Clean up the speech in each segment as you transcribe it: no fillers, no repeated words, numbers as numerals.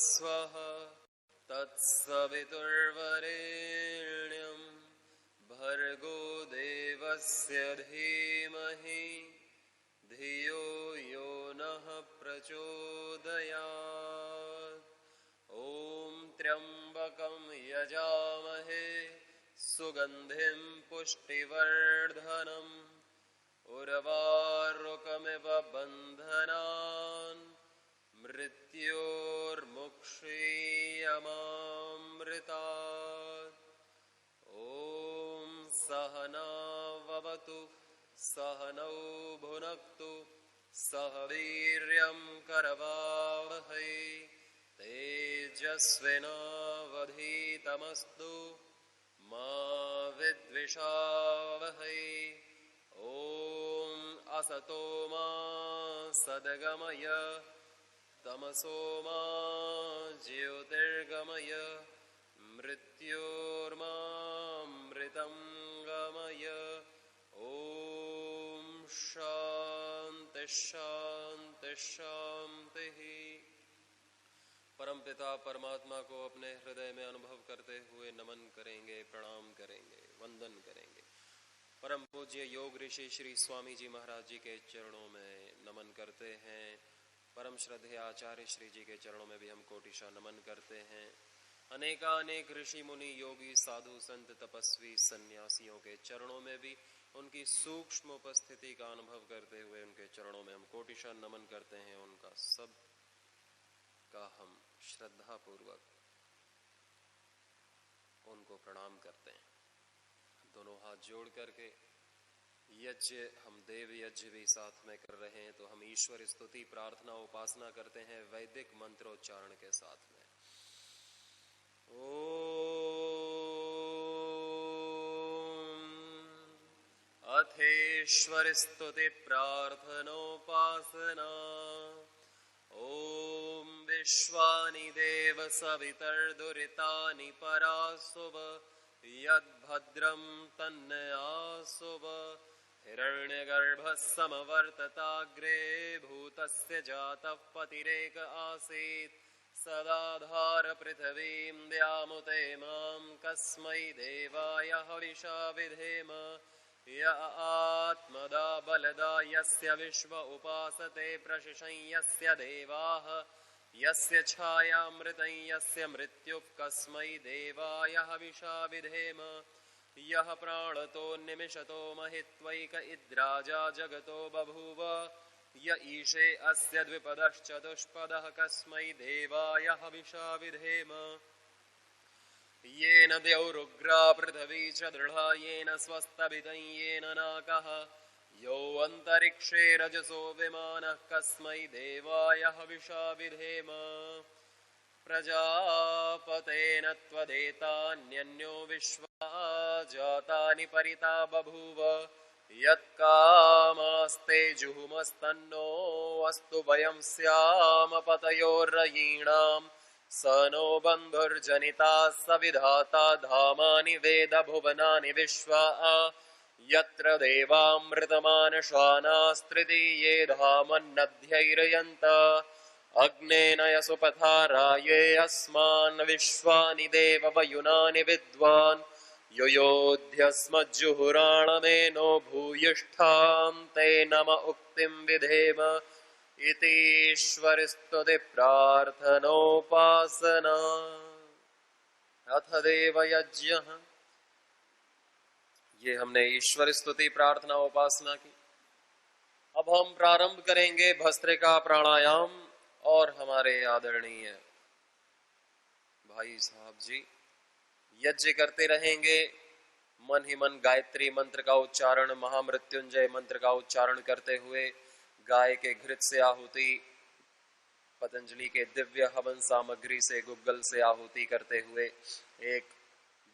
स्वः तत्सवितुर्वरेण्यं भर्गो देवस्य धीमहि धियो यो नः प्रचोदयात्। ॐ त्र्यम्बकं यजामहे सुगन्धिं पुष्टिवर्धनम् उर्वारुकमिव बन्धनान् मृत्योर्मुक्षीयमामृतात्। ॐ सहनाववतु सहनौ भुनक्तु सह वीर्यं करवावहै तेजस्विनावधीतमस्तु मा विद्विषावहै। ॐ असतो मा सद्गमय तमसो मा ज्योतिर्गमय मृत्योर्मामृतं गमय। ॐ शान्ति शान्ति शान्तिः। परमपिता परमात्मा को अपने हृदय में अनुभव करते हुए नमन करेंगे, प्रणाम करेंगे, वंदन करेंगे। परम पूज्य योग ऋषि श्री स्वामी जी महाराज जी के चरणों में नमन करते हैं। परम श्रद्धेय आचार्य श्री जी के चरणों में भी हम कोटिशा नमन करते हैं। अनेकानेक ऋषि मुनि योगी साधु संत तपस्वी सन्यासियों के चरणों में भी उनकी सूक्ष्म उपस्थिति का अनुभव करते हुए उनके चरणों में हम कोटिशा नमन करते हैं। उनका सब का हम श्रद्धा पूर्वक उनको प्रणाम करते हैं। दोनों हाथ जोड़ करके यज्ञ, हम देव यज्ञ भी साथ में कर रहे हैं, तो हम ईश्वर स्तुति प्रार्थना उपासना करते हैं वैदिक मंत्रोच्चारण के साथ में। ओम अथेश्वर स्तुति प्रार्थनोपासना। ओम विश्वानि देव सवितर्दुरितानि परासुव यद्भद्रं तन्नयासुव। हिरण्यगर्भः समवर्तताग्रे भूतस्य जातः पतिरेक आसीत् सदाधार पृथिवीं द्यामुते मां कस्मै देवाय हविषा विधेम। य आत्मदा बलदा यस्य विश्व उपासते प्रशिशं यस्य देवाः यस्य छायामृतं यस्य मृत्युः कस्मै देवाय हविषा विधेम। यः प्राणतो निमिषतो महित्वैक इद्राजा जगतो बभूव। य ईशे अस्य द्विपदश्चतुष्पदः कस्मै देवाय हविषा विधेम। येन द्यौरुग्रा पृथिवी च दृढा येन स्वस्तभितं येन नाकः। यो अन्तरिक्षे रजसो विमानः कस्मै देवाय हविषा विधेम। प्रजापतेन त्वदेतान्यन्यो विश्वा जातानि परिता बभूव। यत्कामास्ते जुहुमस्तन्नो अस्तु वयं स्याम पतयोर्रयीणाम्। स नो बन्धुर्जनिता स विधाता धामानि वेद भुवनानि विश्वा। यत्र देवामृतमानशानास्त्रिदीये धामन्नध्यैर्यन्त। अग्नेन यसुपथाराये अस्मान् विश्वानि देव वयुनानि विद्वान्। योयोध्यस्मज्जुहुराणमेनो भूयिष्ठां ते नम उक्तिं विधेम। इतीश्वरस्तुति प्रार्थनोपासना। अथ देवयज्ञः। ये हमने ईश्वर स्तुति प्रार्थना उपासना की। अब हम प्रारंभ करेंगे भस्त्रिका प्राणायाम और हमारे आदरणीय भाई साहब जी यज्ञ करते रहेंगे। मन ही मन गायत्री मंत्र का उच्चारण, महामृत्युंजय मंत्र का उच्चारण करते हुए गाय के घृत से आहुति, पतंजलि के दिव्य हवन सामग्री से गुग्गल से आहुति करते हुए एक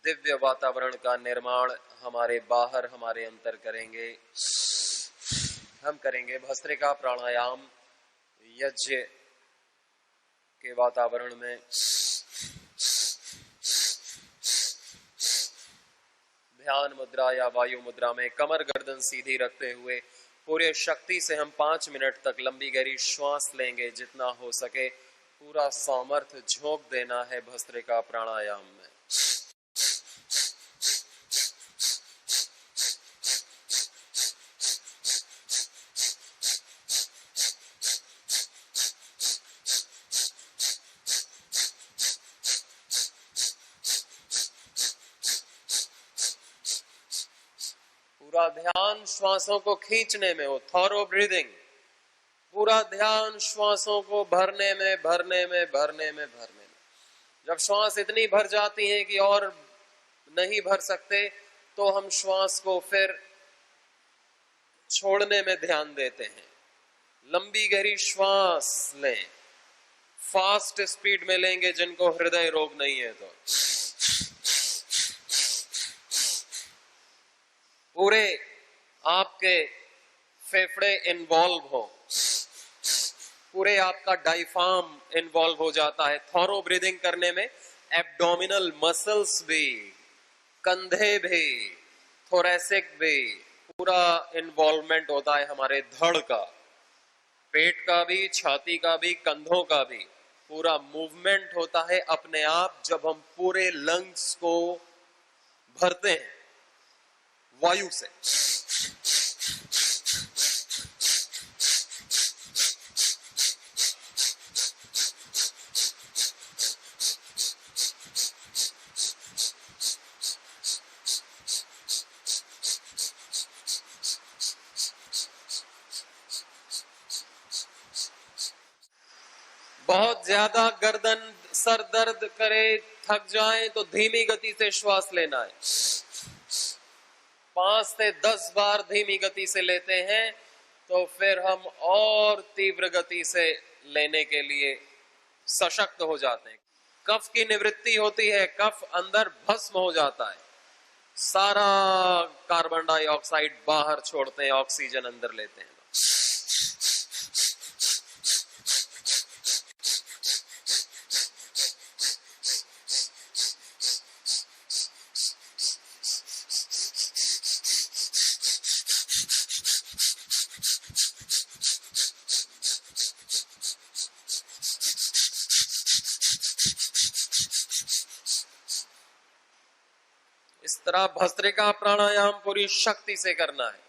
दिव्य वातावरण का निर्माण हमारे बाहर हमारे अंतर करेंगे। हम करेंगे भस्त्रिका प्राणायाम यज्ञ के वातावरण में। ध्यान मुद्रा या वायु मुद्रा में कमर गर्दन सीधी रखते हुए पूरे शक्ति से हम 5 मिनट तक लंबी गहरी श्वास लेंगे जितना हो सके। पूरा सामर्थ्य झोंक देना है भस्त्रिका प्राणायाम में। पूरा ध्यान श्वासों को खींचने में हो, थॉरो ब्रीदिंग। पूरा ध्यान श्वासों को भरने में, भरने में, भरने में, भरने में। जब श्वास इतनी भर जाती है कि और नहीं भर सकते, तो हम श्वास को फिर छोड़ने में ध्यान देते हैं। लंबी गहरी श्वास लें, फास्ट स्पीड में लेंगे जिनको हृदय रोग नहीं है तो। पूरे आपके फेफड़े इन्वॉल्व हो, पूरे आपका डायफ्राम इन्वॉल्व हो जाता है थॉरो ब्रीदिंग करने में। एब्डोमिनल मसल्स भी, कंधे भी, थोरेसिक भी, पूरा इन्वॉल्वमेंट होता है हमारे धड़ का, पेट का भी, छाती का भी, कंधों का भी। पूरा मूवमेंट होता है अपने आप जब हम पूरे लंग्स को भरते हैं वायु से। बहुत ज्यादा गर्दन सर दर्द करे, थक जाए तो धीमी गति से श्वास लेना है। 5 से 10 बार धीमी गति से लेते हैं तो फिर हम और तीव्र गति से लेने के लिए सशक्त हो जाते हैं। कफ की निवृत्ति होती है, कफ अंदर भस्म हो जाता है, सारा कार्बन डाइऑक्साइड बाहर छोड़ते हैं, ऑक्सीजन अंदर लेते हैं। इस तरह भस्त्रिका प्राणायाम पूरी शक्ति से करना है।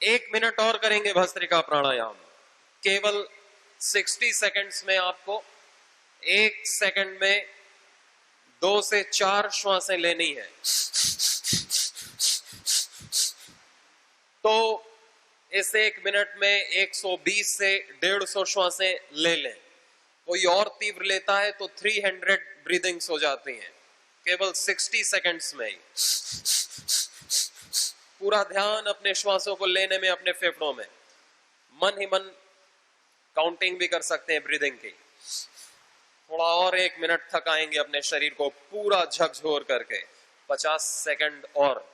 1 मिनट और करेंगे भस्त्रिका प्राणायाम। केवल 60 सेकंड्स में आपको 1 सेकंड में 2 से 4 श्वासें लेनी है। तो इस 1 मिनट में 120 से 150 श्वासें ले लें। कोई और तीव्र लेता है तो 300 ब्रीदिंग्स हो जाती हैं केवल 60 सेकंड्स में ही। पूरा ध्यान अपने श्वासों को लेने में, अपने फेफड़ों में। मन ही मन काउंटिंग भी कर सकते हैं ब्रीदिंग की। थोड़ा और 1 मिनट थकाएंगे अपने शरीर को पूरा झकझोर करके। 50 सेकंड और।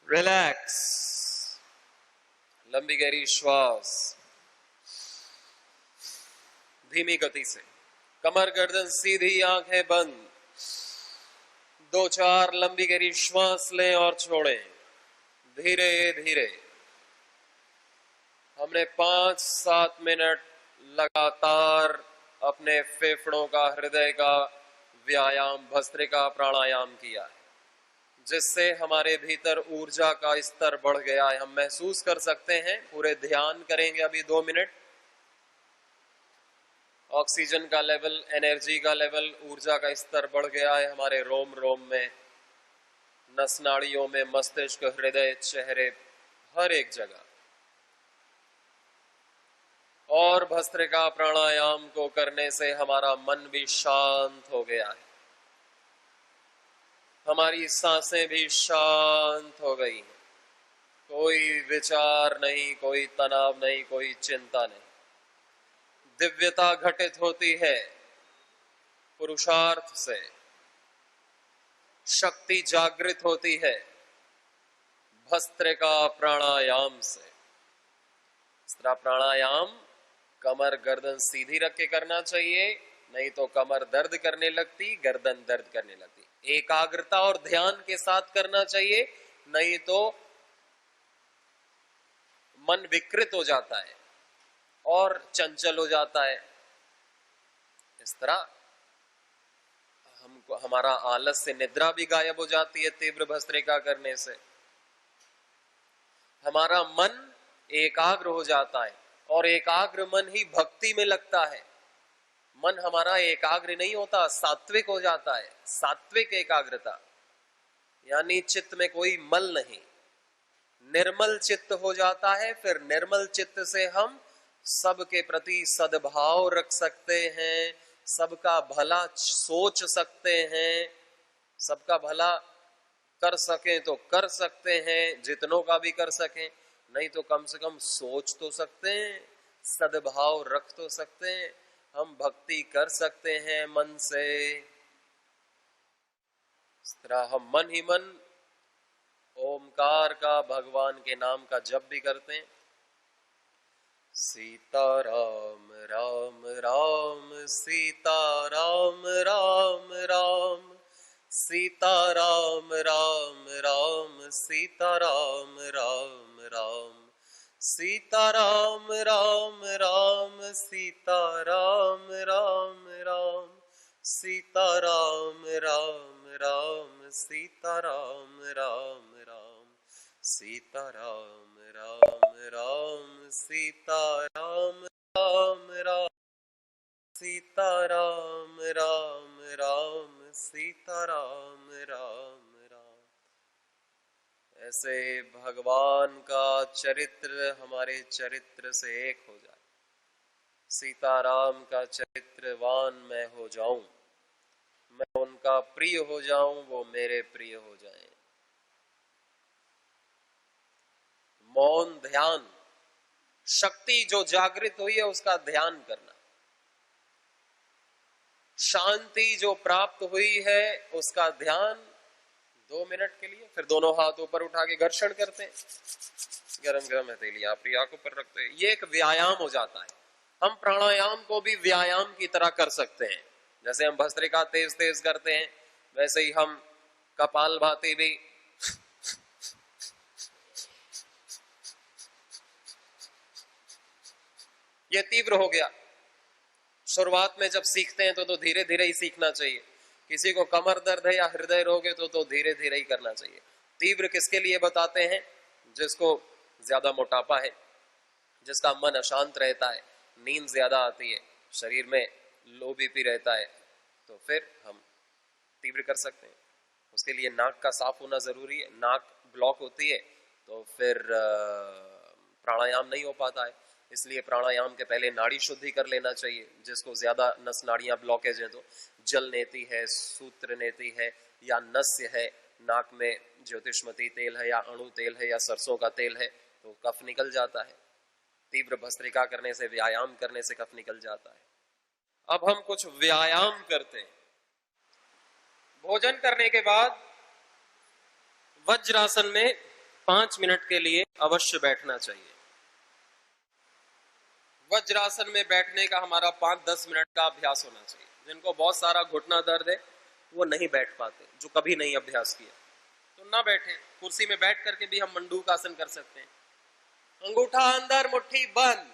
रिलैक्स, लंबी गहरी श्वास, धीमी गति से। कमर गर्दन सीधी, आंखें बंद। 2-4 लंबी गहरी श्वास लें और छोड़ें धीरे धीरे। हमने 5-7 मिनट लगातार अपने फेफड़ों का, हृदय का व्यायाम भस्त्रिका प्राणायाम किया है, जिससे हमारे भीतर ऊर्जा का स्तर बढ़ गया है। हम महसूस कर सकते हैं। पूरे ध्यान करेंगे अभी 2 मिनट। ऑक्सीजन का लेवल, एनर्जी का लेवल, ऊर्जा का स्तर बढ़ गया है हमारे रोम रोम में, नस नाड़ियों में, मस्तिष्क, हृदय, चेहरे, हर एक जगह। और भस्त्रिका प्राणायाम को करने से हमारा मन भी शांत हो गया है, हमारी सांसें भी शांत हो गई हैं, कोई विचार नहीं, कोई तनाव नहीं, कोई चिंता नहीं। दिव्यता घटित होती है पुरुषार्थ से, शक्ति जागृत होती है भस्त्रिका प्राणायाम से। इस तरह प्राणायाम कमर गर्दन सीधी रख के करना चाहिए, नहीं तो कमर दर्द करने लगती, गर्दन दर्द करने लगती। एकाग्रता और ध्यान के साथ करना चाहिए, नहीं तो मन विकृत हो जाता है और चंचल हो जाता है। इस तरह हमको हमारा आलस से निद्रा भी गायब हो जाती है तीव्र भस्त्रिका करने से। हमारा मन एकाग्र हो जाता है और एकाग्र मन ही भक्ति में लगता है। मन हमारा एकाग्र नहीं होता, सात्विक हो जाता है। सात्विक एकाग्रता यानी चित्त में कोई मल नहीं, निर्मल चित्त हो जाता है। फिर निर्मल चित्त से हम सबके प्रति सद्भाव रख सकते हैं, सबका भला सोच सकते हैं, सबका भला कर सकें तो कर सकते हैं, जितनों का भी कर सकें, नहीं तो कम से कम सोच तो सकते हैं, सद्भाव रख तो सकते हैं, हम भक्ति कर सकते हैं मन से। इस तरह हम मन ही मन ओमकार का, भगवान के नाम का जप भी करते हैं। सीताराम राम राम सीताराम राम राम सीताराम राम राम सीताराम राम राम सीताराम राम राम सीताराम राम राम सीताराम राम राम सीताराम राम राम सीताराम राम राम सीताराम राम राम सीताराम राम राम सीताराम राम राम। ऐसे भगवान का चरित्र हमारे चरित्र से एक हो जाए, सीताराम का चरित्रवान मैं हो जाऊं, मैं उनका प्रिय हो जाऊं, वो मेरे प्रिय हो जाएं। मौन ध्यान, शक्ति जो जागृत हुई है उसका ध्यान करना, शांति जो प्राप्त हुई है उसका ध्यान 2 मिनट के लिए। फिर दोनों हाथ ऊपर उठा के घर्षण करते हैं, गरम गरम हथेली आपकी आंख ऊपर रखते हैं। ये एक व्यायाम हो जाता है। हम प्राणायाम को भी व्यायाम की तरह कर सकते हैं। जैसे हम भस्त्रिका तेज तेज करते हैं, वैसे ही हम कपालभाति भी ये तीव्र हो गया। शुरुआत में जब सीखते हैं तो धीरे धीरे ही सीखना चाहिए। किसी को कमर दर्द है या हृदय रोग है तो धीरे धीरे ही करना चाहिए। तीव्र किसके लिए बताते हैं? जिसको ज्यादा मोटापा है, जिसका मन अशांत रहता है, नींद ज्यादा आती है, शरीर में लो बीपी रहता है, तो फिर हम तीव्र कर सकते हैं। उसके लिए नाक का साफ होना जरूरी है। नाक ब्लॉक होती है तो फिर प्राणायाम नहीं हो पाता है। इसलिए प्राणायाम के पहले नाड़ी शुद्धि कर लेना चाहिए। जिसको ज्यादा नस नाड़ियां ब्लॉकेज है तो जल नेति है, सूत्र नेति है या नस्य है, नाक में ज्योतिषमती तेल है या अणु तेल है या सरसों का तेल है तो कफ निकल जाता है। तीव्र भस्त्रिका करने से, व्यायाम करने से कफ निकल जाता है। अब हम कुछ व्यायाम करते हैं। भोजन करने के बाद वज्रासन में 5 मिनट के लिए अवश्य बैठना चाहिए। वज्रासन में बैठने का हमारा 5-10 मिनट का अभ्यास होना चाहिए। जिनको बहुत सारा घुटना दर्द है वो नहीं बैठ पाते, जो कभी नहीं अभ्यास किया तो ना बैठे। कुर्सी में बैठ करके भी हम मंडूक आसन कर सकते हैं। अंगूठा अंदर, मुट्ठी बंद,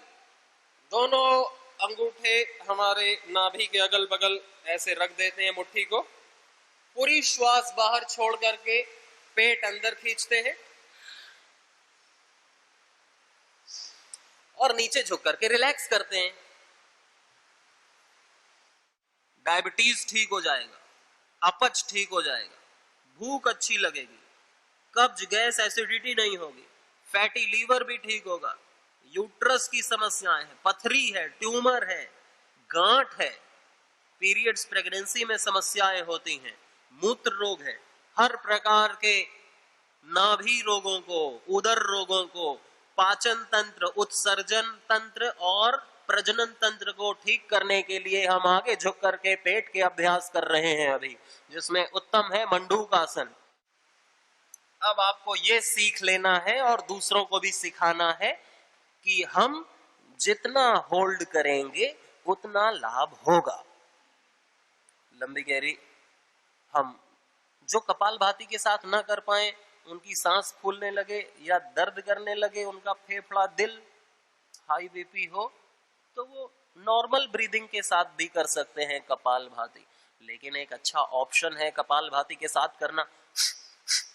दोनों अंगूठे हमारे नाभि के अगल बगल ऐसे रख देते हैं मुट्ठी को। पूरी श्वास बाहर छोड़ करके पेट अंदर खींचते हैं और नीचे झुक करके रिलैक्स करते हैं। डायबिटीज ठीक हो जाएगा, अपच ठीक हो जाएगा, भूख अच्छी लगेगी, कब्ज गैस एसिडिटी नहीं होगी, फैटी लीवर भी ठीक होगा, यूट्रस की समस्याएं हैं, पथरी है, ट्यूमर है, गांठ है, पीरियड्स प्रेगनेंसी में समस्याएं होती हैं, मूत्र रोग है, हर प्रकार के नाभि रोगों को, उदर रोगों को, पाचन तंत्र, उत्सर्जन तंत्र और प्रजनन तंत्र को ठीक करने के लिए हम आगे झुक करके पेट के अभ्यास कर रहे हैं अभी, जिसमें उत्तम है मंडूकासन। अब आपको ये सीख लेना है और दूसरों को भी सिखाना है कि हम जितना होल्ड करेंगे उतना लाभ होगा। लंबी गहरी हम जो कपालभाति के साथ ना कर पाए, उनकी सांस फूलने लगे या दर्द करने लगे, उनका फेफड़ा, दिल, हाई बीपी हो, तो वो नॉर्मल ब्रीदिंग के साथ भी कर सकते हैं कपालभाति। लेकिन एक अच्छा ऑप्शन है कपालभाति के साथ करना।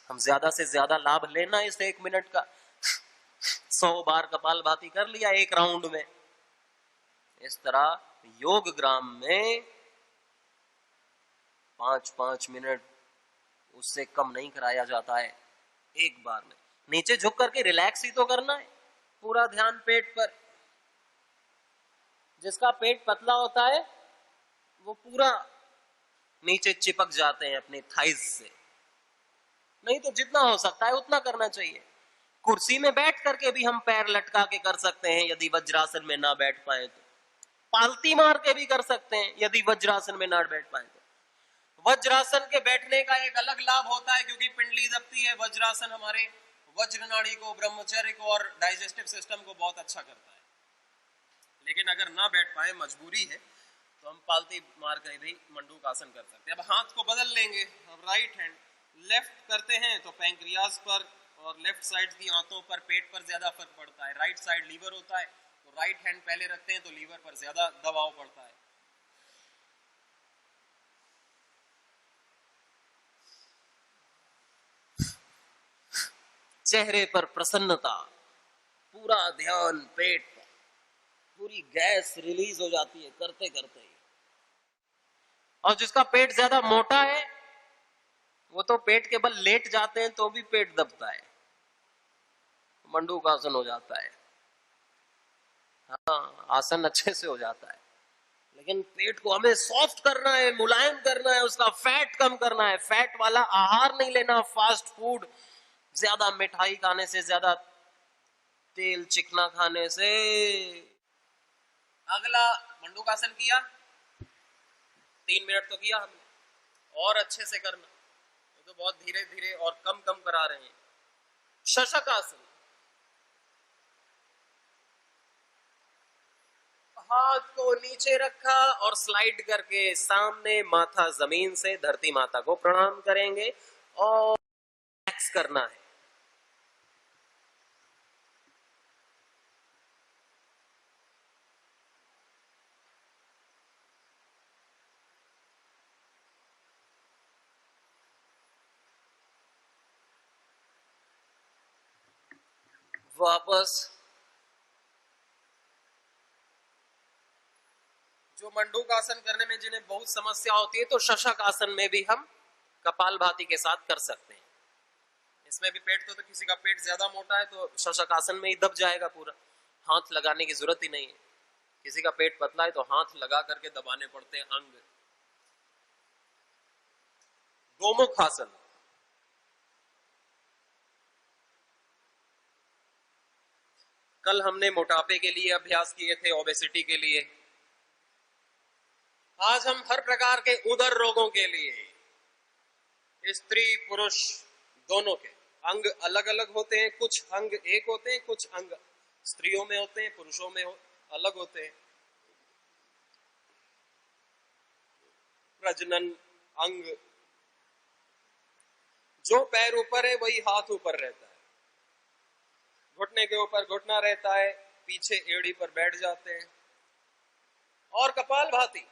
हम ज्यादा से ज्यादा लाभ लेना इस 1 मिनट का। 100 बार कपालभाति कर लिया एक राउंड में। इस तरह योग ग्राम में 5-5 मिनट, उससे कम नहीं कराया जाता है एक बार में। नीचे झुक करके रिलैक्स ही तो करना है, पूरा ध्यान पेट पर। जिसका पेट पतला होता है वो पूरा नीचे चिपक जाते हैं अपने थाइज से। नहीं तो जितना हो सकता है उतना करना चाहिए। कुर्सी में बैठ करके भी हम पैर लटका के कर सकते हैं यदि वज्रासन में ना बैठ पाए तो। पालती मार के भी कर सकते हैं यदि वज्रासन में ना बैठ पाए तो। वज्रासन के बैठने का एक अलग लाभ होता है क्योंकि पिंडली दबती है। वज्रासन हमारे वज्र नाड़ी को, ब्रह्मचर्य को और डाइजेस्टिव सिस्टम को बहुत अच्छा करता है। लेकिन अगर ना बैठ पाए, मजबूरी है, तो हम पालती मार कर भी मंडूकासन कर सकते हैं। अब हाथ को बदल लेंगे। अब राइट हैंड लेफ्ट करते हैं तो पैंक्रियाज पर और लेफ्ट साइड की आंतों पर, पेट पर ज्यादा फर्क पड़ता है। राइट साइड लीवर होता है तो राइट हैंड पहले रखते हैं तो लीवर पर ज्यादा दबाव पड़ता है। चेहरे पर प्रसन्नता, पूरा ध्यान पेट पर, पूरी गैस रिलीज हो जाती है करते करते ही। और जिसका पेट ज्यादा मोटा है वो तो पेट के बल लेट जाते हैं तो भी पेट दबता है, मंडूकासन हो जाता है। हाँ, आसन अच्छे से हो जाता है, लेकिन पेट को हमें सॉफ्ट करना है, मुलायम करना है, उसका फैट कम करना है। फैट वाला आहार नहीं लेना, फास्ट फूड, ज्यादा मिठाई खाने से, ज्यादा तेल चिकना खाने से। अगला मंडूकासन किया, 3 मिनट तो किया हमने, और अच्छे से करना, तो बहुत धीरे धीरे और कम कम करा रहे हैं। शशकासन, हाथ को नीचे रखा और स्लाइड करके सामने, माथा जमीन से, धरती माता को प्रणाम करेंगे और रिलैक्स करना है। वापस जो मंडूकासन करने में जिन्हें बहुत समस्या होती है तो शशकासन में भी हम कपालभाति के साथ कर सकते हैं। इसमें भी पेट तो किसी का पेट ज्यादा मोटा है तो शशकासन में ही दब जाएगा पूरा, हाथ लगाने की जरूरत ही नहीं है। किसी का पेट पतला है तो हाथ लगा करके दबाने पड़ते हैं अंग। गोमुखासन, कल हमने मोटापे के लिए अभ्यास किए थे, ओबेसिटी के लिए। आज हम हर प्रकार के उदर रोगों के लिए, स्त्री पुरुष दोनों के अंग अलग अलग होते हैं। कुछ अंग एक होते हैं, कुछ अंग स्त्रियों में होते हैं, पुरुषों में अलग होते हैं। प्रजनन अंग, जो पैर ऊपर है वही हाथ ऊपर रहता है, घुटने के ऊपर घुटना रहता है, पीछे एड़ी पर बैठ जाते हैं। और कपालभाति,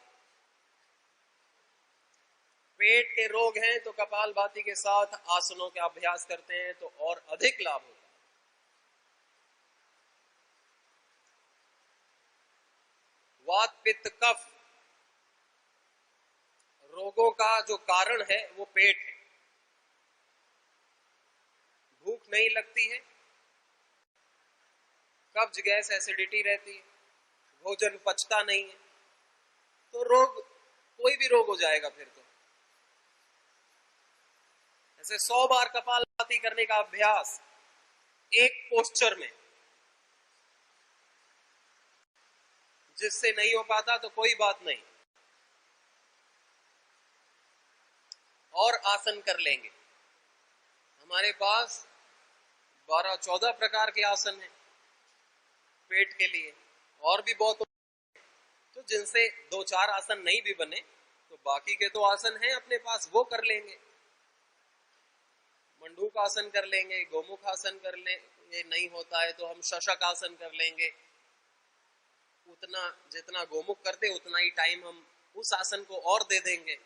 पेट के रोग हैं तो कपालभाति के साथ आसनों का अभ्यास करते हैं तो और अधिक लाभ होता है। वात पित्त कफ रोगों का जो कारण है वो पेट है। भूख नहीं लगती है, कब्ज गैस एसिडिटी रहती है, भोजन पचता नहीं है, तो रोग, कोई भी रोग हो जाएगा फिर तो। ऐसे 100 बार कपालभाति करने का अभ्यास एक पोस्चर में, जिससे नहीं हो पाता तो कोई बात नहीं, और आसन कर लेंगे। हमारे पास 12-14 प्रकार के आसन हैं पेट के लिए, और भी बहुत, तो जिनसे 2-4 आसन नहीं भी बने तो बाकी के तो आसन हैं अपने पास, वो कर लेंगे। मंडूक आसन कर लेंगे, गोमुख आसन कर लेंगे, नहीं होता है तो हम शशक आसन कर लेंगे। उतना जितना गोमुख करते उतना ही टाइम हम उस आसन को और दे देंगे।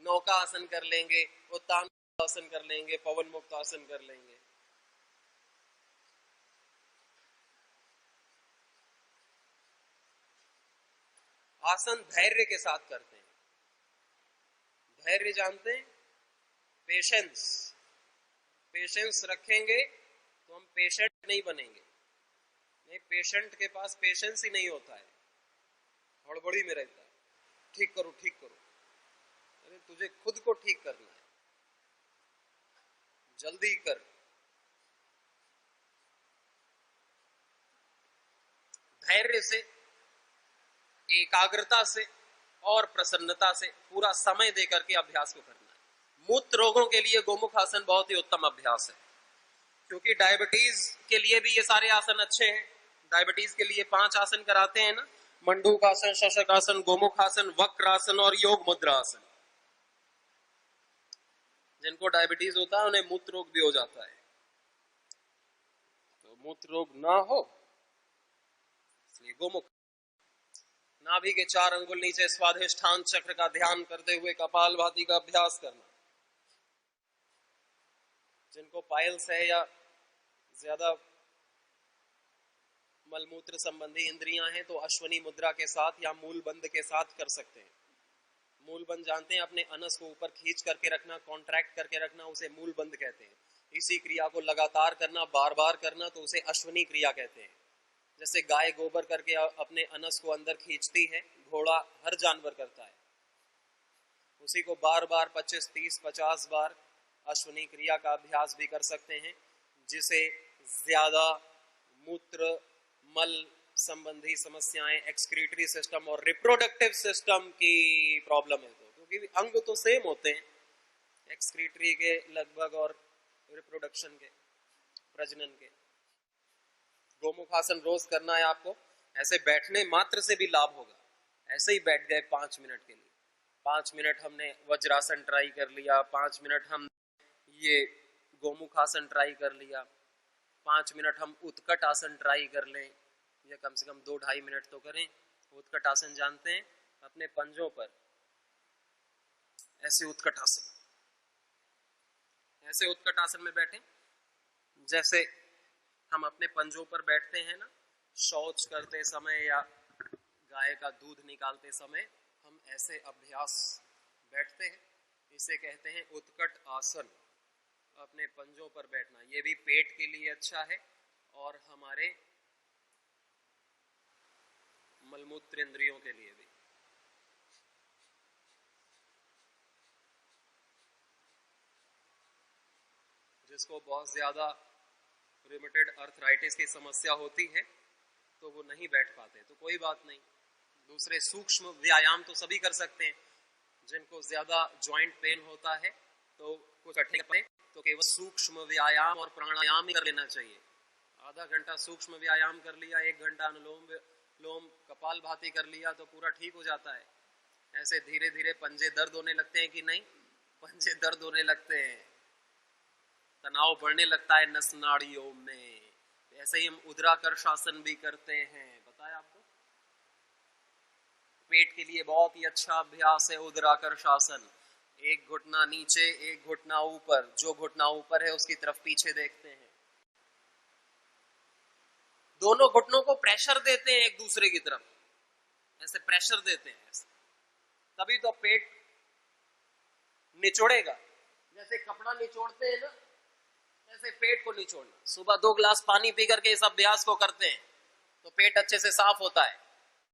नौका आसन कर लेंगे, उत्तान आसन कर लेंगे, पवन मुक्त आसन कर लेंगे। आसन धैर्य के साथ करते हैं। धैर्य जानते हैं? पेशेंस। पेशेंस रखेंगे तो हम पेशेंट नहीं बनेंगे। नहीं, पेशेंट के पास पेशेंस ही नहीं होता है, हड़बड़ी में रहता है, ठीक करो ठीक करो। अरे तुझे खुद को ठीक करना है, जल्दी कर। धैर्य से, एकाग्रता से और प्रसन्नता से पूरा समय देकर के अभ्यास को करना है। मूत्र रोगों के लिए गोमुख आसन बहुत ही उत्तम अभ्यास है, क्योंकि डायबिटीज के लिए भी ये सारे आसन अच्छे हैं। डायबिटीज के लिए 5 आसन कराते हैं ना, मंडूक आसन, शशक आसन, गोमुख आसन, वक्र आसन और योग मुद्रा आसन। जिनको डायबिटीज होता है उन्हें मूत्र रोग भी हो जाता है, तो मूत्र रोग ना हो इसलिए गोमुख। नाभि के 4 अंगुल नीचे स्वाधिष्ठान चक्र का ध्यान करते हुए कपालभाति का अभ्यास करना। जिनको पाइल्स है या ज्यादा मलमूत्र संबंधी इंद्रियां हैं तो अश्वनी मुद्रा के साथ या मूल बंद के साथ कर सकते हैं। मूल बंद जानते हैं? अपने अनस को ऊपर खींच करके रखना, कॉन्ट्रैक्ट करके रखना, उसे मूल बंद कहते हैं। इसी क्रिया को लगातार करना, बार बार करना, तो उसे अश्वनी क्रिया कहते हैं। जैसे गाय गोबर करके अपने अनस को अंदर खींचती है, घोड़ा हर जानवर करता है, उसी को बार बार 25, 30, 50 बार अश्वनी क्रिया का अभ्यास भी कर सकते हैं। जिसे ज्यादा मूत्र मल संबंधी समस्याएं, एक्सक्रीटरी सिस्टम और रिप्रोडक्टिव सिस्टम की प्रॉब्लम है, तो क्योंकि अंग तो सेम होते हैं एक्सक्रीटरी के लगभग और रिप्रोडक्शन के, प्रजनन के। गोमुखासन रोज करना है आपको। ऐसे बैठने मात्र से भी लाभ होगा। ऐसे ही बैठ गए 5 मिनट के लिए, 5 मिनट हमने वज्रासन ट्राई कर लिया, 5 मिनट हम ये गोमुखासन ट्राई कर लिया, 5 मिनट हम उत्कट आसन ट्राई कर लें, या कम से कम 2-2.5 मिनट तो करें। उत्कट आसन जानते हैं? अपने पंजों पर ऐसे उत्कट आसन, ऐसे उत्कट आसन में बैठे जैसे हम अपने पंजों पर बैठते हैं ना, शौच करते समय या गाय का दूध निकालते समय हम ऐसे अभ्यास बैठते हैं। इसे कहते हैं उत्कट आसन। अपने पंजों पर बैठना, ये भी पेट के लिए अच्छा है और हमारे मलमूत्र इंद्रियों के लिए भी। जिसको बहुत ज्यादा रिमेटेड अर्थराइटिस की समस्या होती है तो वो नहीं बैठ पाते, तो कोई बात नहीं, दूसरे सूक्ष्म व्यायाम तो सभी कर सकते हैं। जिनको ज्यादा जॉइंट पेन होता है तो कुछ कठिन तो केवल सूक्ष्म व्यायाम और प्राणायाम ही कर लेना चाहिए। आधा घंटा सूक्ष्म व्यायाम कर लिया, 1 घंटा अनुलोम विलोम कपालभाति कर लिया तो पूरा ठीक हो जाता है। ऐसे धीरे धीरे पंजे दर्द होने लगते हैं कि नहीं? पंजे दर्द होने लगते हैं, तनाव बढ़ने लगता है नस नाड़ियों में। ऐसे ही हम उद्राकर्ष आसन भी करते हैं, बताया आपको। पेट के लिए बहुत ही अच्छा अभ्यास है उद्राकर्ष आसन। एक घुटना नीचे, एक घुटना ऊपर, जो घुटना ऊपर है उसकी तरफ पीछे देखते हैं, दोनों घुटनों को प्रेशर देते हैं एक दूसरे की तरफ, ऐसे प्रेशर देते हैं ऐसे। तभी तो पेट निचोड़ेगा, जैसे कपड़ा निचोड़ते हैं ना, से पेट को नहीं छोड़ना। सुबह 2 गिलास पानी पी करके इस अभ्यास को करते हैं तो पेट अच्छे से साफ होता है।